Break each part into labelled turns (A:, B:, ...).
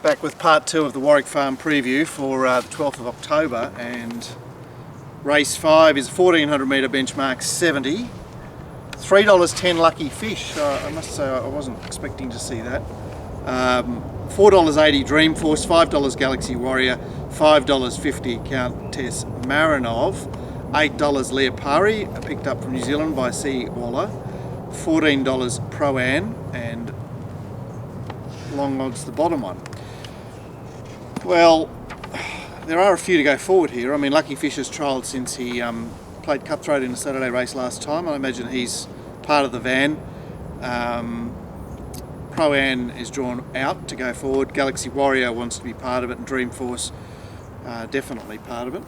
A: Back with part 2 of the Warwick Farm preview for the 12th of October, and race 5 is 1400 metre benchmark 70. $3.10 lucky fish. I must say I wasn't expecting to see that. $4.80 Dreamforce, $5 Galaxy Warrior, $5.50 Countess Marinov, $8 Leopari, picked up from New Zealand by C. Waller, $14 Pro-An, and long odds the bottom one. Well, there are a few to go forward here. I mean, Lucky Fish has trialled since he played Cutthroat in a Saturday race last time. I imagine he's part of the van. Pro-An is drawn out to go forward. Galaxy Warrior wants to be part of it, and Dreamforce definitely part of it.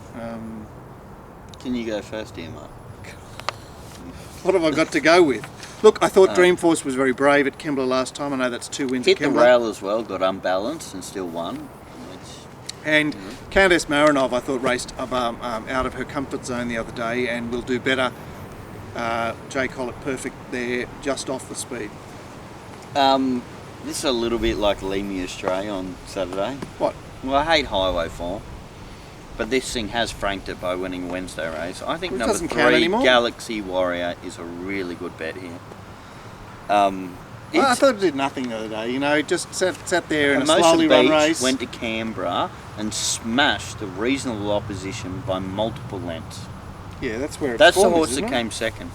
B: Can you go first here, Mark?
A: What have I got to go with? Look, I thought Dreamforce was very brave at Kembla last time. I know that's 2 wins at Kembla.
B: Hit the rail as well, got unbalanced and still won.
A: And Countess Marinov, I thought, raced out of her comfort zone the other day and will do better. Jay Collett perfect there, just off the speed.
B: This is a little bit like Lead Me Astray on Saturday.
A: What?
B: Well, I hate highway form, but this thing has franked it by winning Wednesday race. I think number 3, Galaxy Warrior, is a really good bet here.
A: I thought it did nothing the other day, you know, it just sat there in a slowly run race.
B: Went to Canberra and smashed the reasonable opposition by multiple lengths.
A: Yeah, that's where it's
B: That's the horse that came second,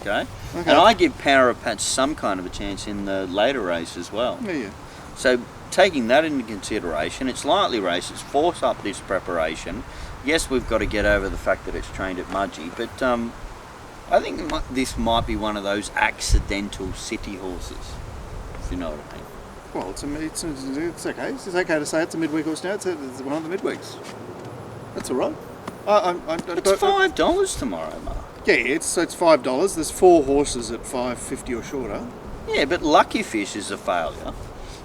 B: okay?
A: Okay.
B: And I give Power of Patch some kind of a chance in the later race as well.
A: Yeah.
B: So taking that into consideration, it's lightly raced, it's forced up this preparation. Yes, we've got to get over the fact that it's trained at Mudgee, but I think this might be one of those accidental city horses, if you know what I mean.
A: Well, it's okay. It's okay to say it's a midweek horse now. It's one of the midweeks. That's all right.
B: It's $5 tomorrow, Mark.
A: Yeah, it's $5. There's 4 horses at $5.50 or shorter.
B: Yeah, but Lucky Fish is a failure.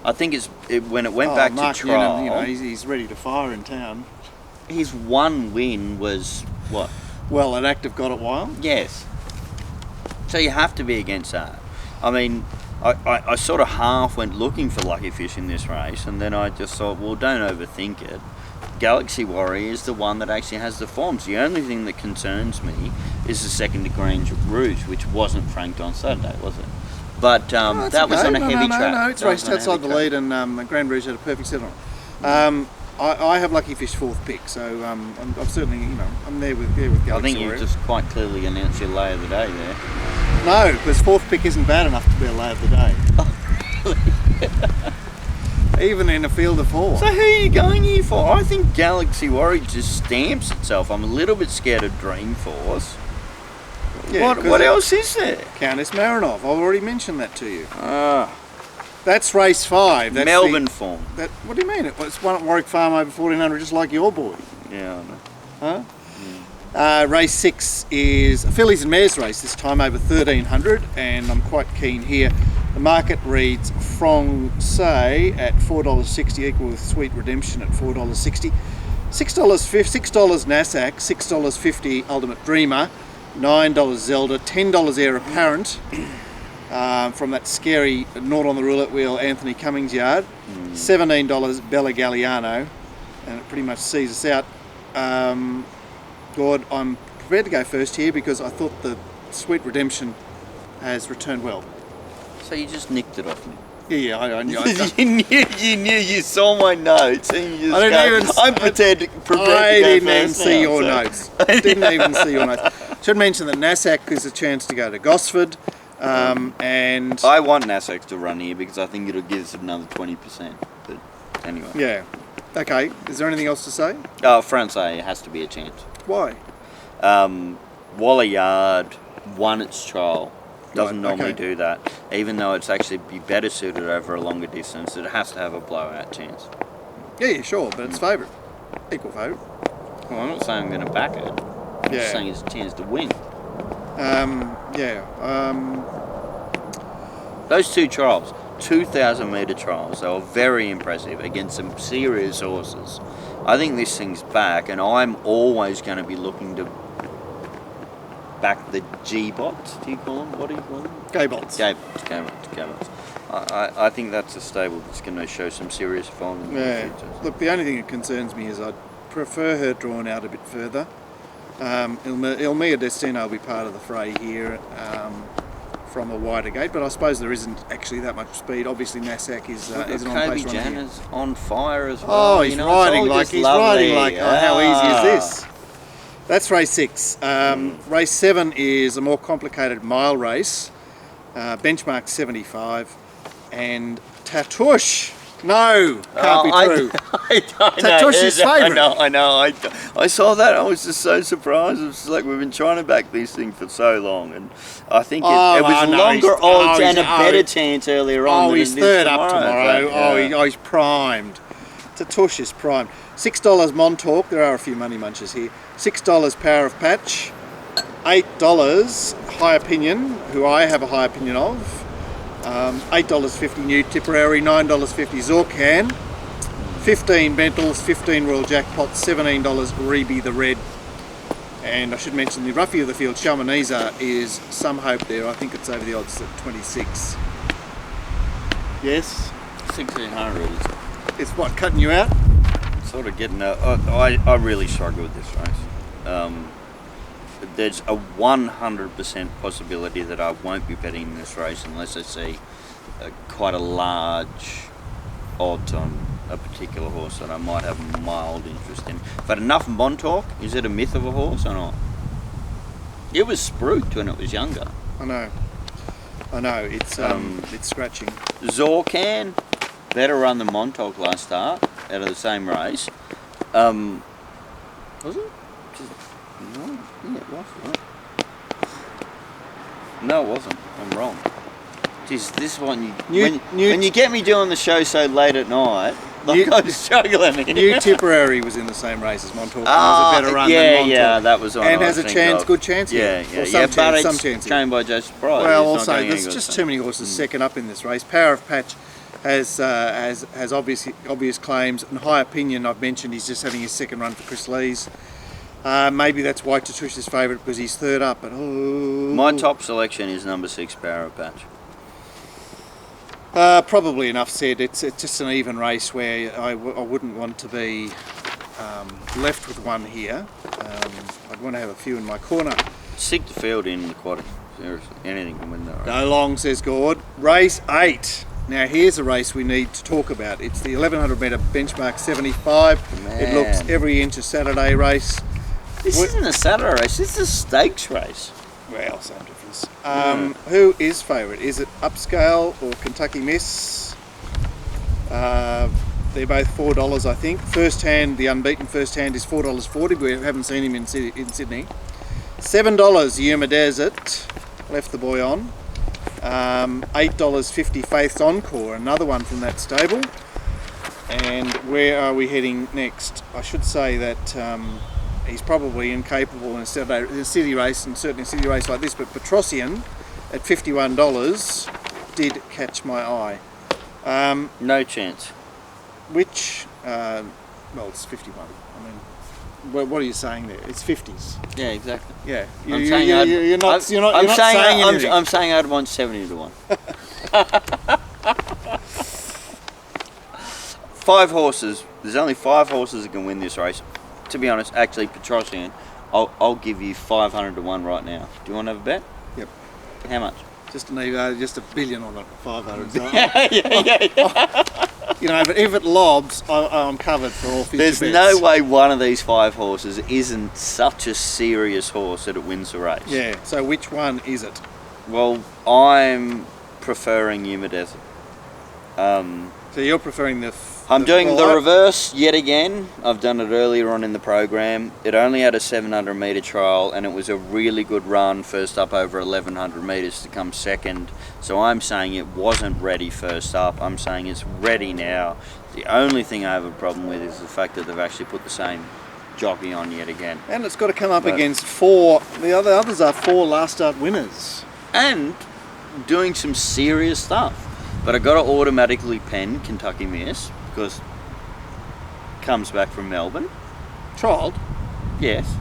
B: I think when it went back
A: Mark
B: to trial,
A: you know, he's ready to fire in town.
B: His one win was what?
A: Well, an active got it wild.
B: Yes. So you have to be against that. I mean, I sort of half went looking for Lucky Fish in this race, and then I just thought, well, don't overthink it. Galaxy Warrior is the one that actually has the forms. The only thing that concerns me is the second to Grange Rouge, which wasn't franked on Saturday, was it? But that was on a heavy track.
A: No, it's raced outside the lead, and Grand Rouge had a perfect set on it. I have Lucky Fish 4th pick, so I'm certainly, you know, I'm there with Galaxy
B: I think
A: Warrior.
B: you just quite clearly announced your lay of the day there.
A: No, because 4th pick isn't bad enough to be a lay of the day. Even in a field of 4.
B: So who are you going here for? I think Galaxy Warrior just stamps itself. I'm a little bit scared of Dreamforce.
A: Yeah,
B: what else is there?
A: Countess Marinov. I've already mentioned that to you. That's race 5. That's
B: Melbourne form.
A: What do you mean? It's one at Warwick Farm over 1400, just like your boy.
B: Yeah, I know.
A: Huh? Race 6 is a fillies and mares race, this time over 1300, and I'm quite keen here. The market reads Francais at $4.60, equal with Sweet Redemption at $4.60. $6 Nassac, $6.50 Ultimate Dreamer, $9 Zelda, $10 Heir Apparent from that scary Not on the Roulette Wheel Anthony Cummings yard, $17 Bella Galliano, and it pretty much sees us out. God, I'm prepared to go first here because I thought the Sweet Redemption has returned well.
B: So you just nicked it off me.
A: Yeah, I knew.
B: you knew. You saw my notes, and you just
A: I didn't even see your notes. Didn't even see your notes. Should mention that Nassac is a chance to go to Gosford, and
B: I want Nassac to run here because I think it'll give us another 20%. But anyway.
A: Yeah. Okay. Is there anything else to say?
B: Francais has to be a chance.
A: Why?
B: Waller Yard won its trial. Doesn't normally do that. Even though it's actually be better suited over a longer distance, it has to have a blowout chance.
A: Yeah, sure, but it's favourite. Equal favourite.
B: Well, I'm not saying I'm going to back it. I'm just saying it's a chance to win. Those 2 trials, 2,000 metre trials, they were very impressive against some serious horses. I think this thing's back, and I'm always going to be looking to back the G-bots, do you call them? What do you call them?
A: Gay bots.
B: Gay bots. I think that's a stable that's going to show some serious form in the future.
A: Look, the only thing that concerns me is I'd prefer her drawn out a bit further. Il Mio Destino will be part of the fray here from a wider gate, but I suppose there isn't actually that much speed. Obviously, Nassac is an on-pace
B: Kobe
A: runner here.
B: Janner's on fire as well.
A: Oh, he's riding like oh, how easy is this? That's race 6. Race 7 is a more complicated mile race. Benchmark 75, and Tatouche. No, can't be true. Tatouche's favourite.
B: I know. I saw that. I was just so surprised. It's just like we've been trying to back this thing for so long, and I think it was longer odds and a better chance earlier on.
A: Oh, he's third up tomorrow. He's primed. Tatouche is primed. $6 Montauk. There are a few money munchers here. $6 Power of Patch. $8 High Opinion, who I have a high opinion of. $8.50 New Tipperary, $9.50 Zorcan, $15 Bentals, $15 Royal Jackpot, $17 Reby the Red. And I should mention the roughie of the field, Shamaniza, is some hope there. I think it's over the odds at 26. Yes?
B: 1600.
A: It's what, cutting you out?
B: Sort of getting I really struggle with this race. There's a 100% possibility that I won't be betting in this race unless I see quite a large odds on a particular horse that I might have a mild interest in. But enough Montauk, is it a myth of a horse or not? It was spruiked when it was younger.
A: I know, it's scratching.
B: Zorcan, better run than Montauk last start out of the same race. Was it? No, yeah, it was. Right? No, it wasn't. I'm wrong. Jeez, this one, when you get me doing the show so late at night, I'm struggling here.
A: New Tipperary was in the same race as Montauk. Was a better run than Montauk.
B: Yeah, that was on.
A: And has a chance, good chance here.
B: But some chance trained by Joe Surprise.
A: Well, also, there's just too many horses second up in this race. Power of Patch has obvious claims, and High Opinion, I've mentioned, he's just having his second run for Chris Lees. Maybe that's why Tatouche's favourite, because he's third up. But
B: my top selection is number 6, Power of Patch.
A: Probably enough said. It's just an even race where I wouldn't want to be left with one here. I'd want to have a few in my corner.
B: Stick the field in the quad. Seriously, anything can win that race.
A: Go long, says Gord. Race 8. Now here's a race we need to talk about. It's the 1100 metre benchmark 75.
B: Man.
A: It looks every inch a Saturday race.
B: This isn't a Saturday race, this is a stakes race.
A: Well, same difference. Who is favourite? Is it Upscale or Kentucky Miss? They're both $4, I think. First hand, the unbeaten first hand is $4.40. We haven't seen him in Sydney. $7 Yuma Desert, left the boy on. $8.50 Faith's Encore, another one from that stable. And where are we heading next? I should say that he's probably incapable in a city race, and certainly a city race like this, but Petrosian at $51 did catch my eye.
B: No chance.
A: Which, well, it's 51. I mean, what are you saying there? It's 50s.
B: Yeah, exactly.
A: Yeah,
B: you're not saying anything. I'm saying I'd want 70 to 1. 5 horses. There's only 5 horses that can win this race. To be honest, actually, Petrosian, I'll give you 500 to 1 right now. Do you want to have a bet?
A: Yep.
B: How much?
A: Just $1 billion on it, 500. So
B: yeah.
A: You know, but if it lobs, I'm covered for all future
B: There's
A: bets.
B: no way one of these 5 horses isn't such a serious horse that it wins the race.
A: Yeah, so which one is it?
B: Well, I'm preferring Yuma Desert.
A: So you're preferring
B: I'm doing the reverse yet again. I've done it earlier on in the program. It only had a 700 metre trial, and it was a really good run, first up over 1100 metres to come second. So I'm saying it wasn't ready first up. I'm saying it's ready now. The only thing I have a problem with is the fact that they've actually put the same jockey on yet again.
A: And it's got to come up against 4. The others are 4 last start winners.
B: And doing some serious stuff. But I got to automatically pen Kentucky Miss because it comes back from Melbourne.
A: Trialled?
B: Yes,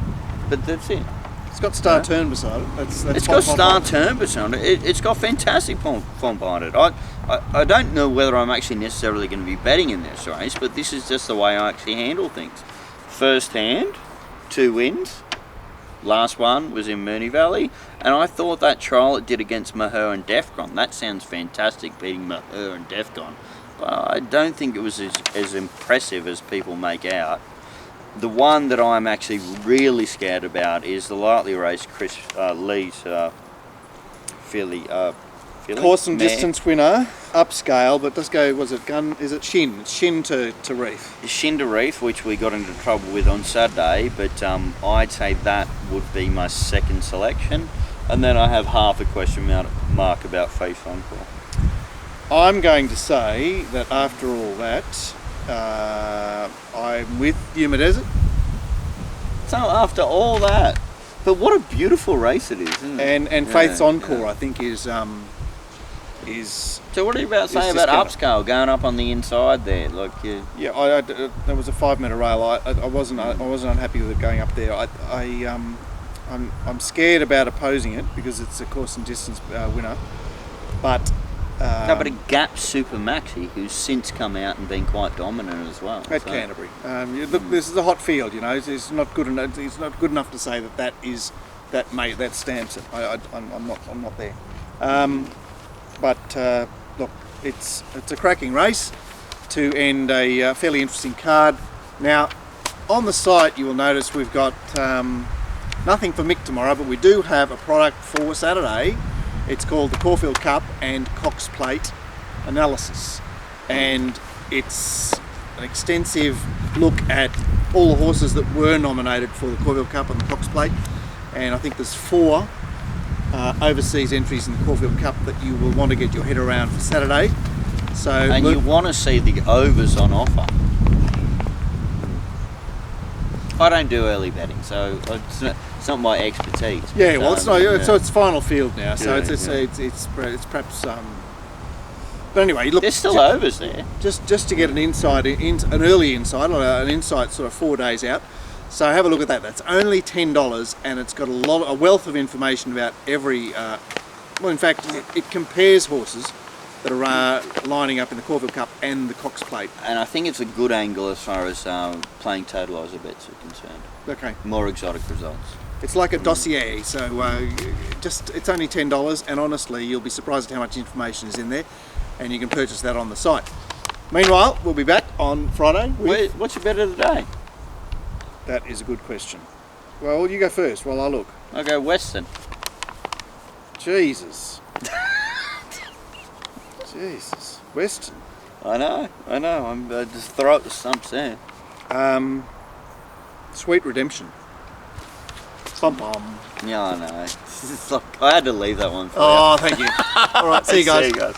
B: but that's it.
A: It's got star turn beside it. That's
B: It's got star turn beside it. It's got fantastic form behind it. I don't know whether I'm actually necessarily going to be betting in this race, but this is just the way I actually handle things. First hand, 2 wins. Last one was in Moonee Valley, and I thought that trial it did against Maher and Defcon. That sounds fantastic, beating Maher and Defcon. But I don't think it was as impressive as people make out. The one that I'm actually really scared about is the lightly raced Chris Lee's filly.
A: Course and
B: mare.
A: distance winner, upscale, but does go, was it gun, is it Shin? It's Shin to Reef.
B: Shin to Reef, which we got into trouble with on Saturday, but I'd say that would be my second selection. And then I have half a question mark about Face Encore.
A: I'm going to say that after all that, I'm with Yuma Desert.
B: So after all that, but what a beautiful race it is, isn't it?
A: And Faith's Encore, I think, is.
B: So what are you about to say about upscale going up on the inside there? Like,
A: yeah, there was a 5 metre rail. I wasn't unhappy with it going up there. I'm scared about opposing it because it's a course and distance winner, but.
B: No, but a Gap Super Maxi, who's since come out and been quite dominant as well.
A: At Canterbury. Look, this is a hot field, you know. It's not good enough. It's not good enough to say that that stamps it. I'm not there. But look, it's a cracking race to end a fairly interesting card. Now, on the site, you will notice we've got nothing for Mick tomorrow, but we do have a product for Saturday. It's called the Caulfield Cup and Cox Plate Analysis, and it's an extensive look at all the horses that were nominated for the Caulfield Cup and the Cox Plate, and I think there's 4 overseas entries in the Caulfield Cup that you will want to get your head around for Saturday. So,
B: and you want to see the overs on offer. I don't do early betting, so it's not my expertise.
A: Yeah, well, it's not. So it's final field now. So
B: Yeah,
A: it's perhaps. But anyway, look.
B: There's still overs there.
A: Just to get an early insight, an insight sort of 4 days out. So have a look at that. That's only $10, and it's got a wealth of information about every. Well, in fact, it compares horses that are lining up in the Caulfield Cup and the Cox Plate.
B: And I think it's a good angle as far as playing totaliser bets are concerned.
A: Okay.
B: More exotic results.
A: It's like a dossier, so it's only $10, and honestly, you'll be surprised at how much information is in there, and you can purchase that on the site. Meanwhile, we'll be back on Friday.
B: What's your bet of the day?
A: That is a good question. Well, you go first while I look.
B: I'll go Western.
A: Jesus. Jesus. Western.
B: I know. I'm just throw up the stumps there.
A: Sweet Redemption. Bum bum.
B: Yeah, I know. I had to leave that one for you.
A: Oh, thank you. All right, see you guys.
B: See you guys.